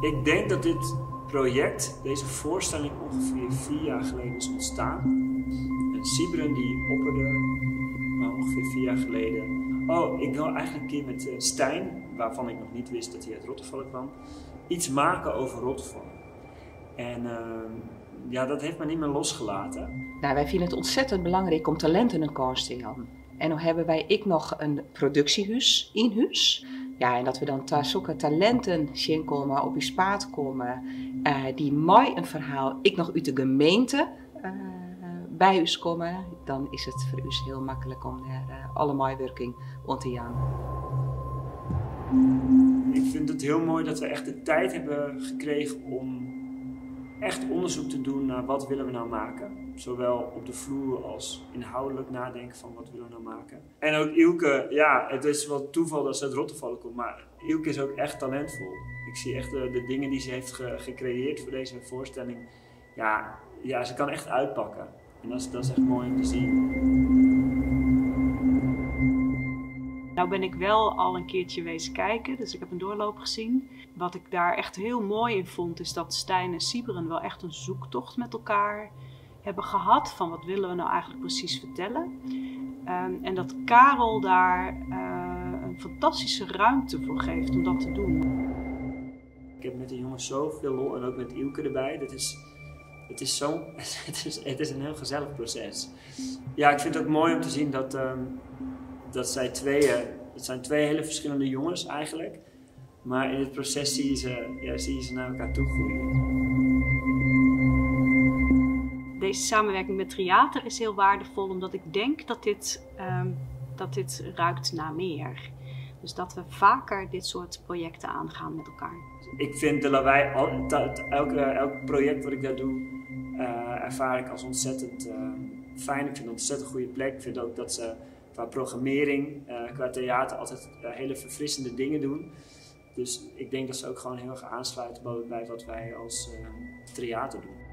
Ik denk dat dit project, deze voorstelling, ongeveer 4 jaar geleden is ontstaan. En Sybren die opperde ongeveer 4 jaar geleden: oh, ik wil eigenlijk een keer met Stijn, waarvan ik nog niet wist dat hij uit Rottevallen kwam, iets maken over Rottevallen. En ja, dat heeft me niet meer losgelaten. Nou, wij vinden het ontzettend belangrijk om talenten een kans te geven. En dan hebben ik nog een productiehuis in huis. Ja, en dat we dan zulke talenten zien komen, op je spaat komen, die mooi een verhaal, ik nog uit de gemeente bij u komen, dan is het voor u heel makkelijk om daar alle meewerking aan te gaan. Ik vind het heel mooi dat we echt de tijd hebben gekregen om echt onderzoek te doen naar wat willen we nou maken. Zowel op de vloer als inhoudelijk nadenken van wat willen we nou maken. En ook Ilke, ja, het is wel toeval dat ze uit Rottevallen komt, maar Ilke is ook echt talentvol. Ik zie echt de dingen die ze heeft gecreëerd voor deze voorstelling. Ja, ze kan echt uitpakken. En dat is echt mooi om te zien. Nou ben ik wel al een keertje wezen kijken, dus ik heb een doorloop gezien. Wat ik daar echt heel mooi in vond, is dat Stijn en Sybren wel echt een zoektocht met elkaar hebben gehad. Van wat willen we nou eigenlijk precies vertellen. En dat Karel daar een fantastische ruimte voor geeft om dat te doen. Ik heb met de jongens zoveel lol en ook met Ilke erbij. Het is een heel gezellig proces. Ja, ik vind het ook mooi om te zien dat zij het zijn twee hele verschillende jongens eigenlijk. Maar in het proces zie je ze naar elkaar toe groeien. Deze samenwerking met Triater is heel waardevol, omdat ik denk dat dit ruikt naar meer. Dus dat we vaker dit soort projecten aangaan met elkaar. Ik vind de Lawaai, elk project wat ik daar doe, ervaar ik als ontzettend fijn. Ik vind het een ontzettend goede plek. Ik vind ook dat ze qua programmering, qua theater altijd hele verfrissende dingen doen. Dus ik denk dat ze ook gewoon heel erg aansluiten bij wat wij als theater doen.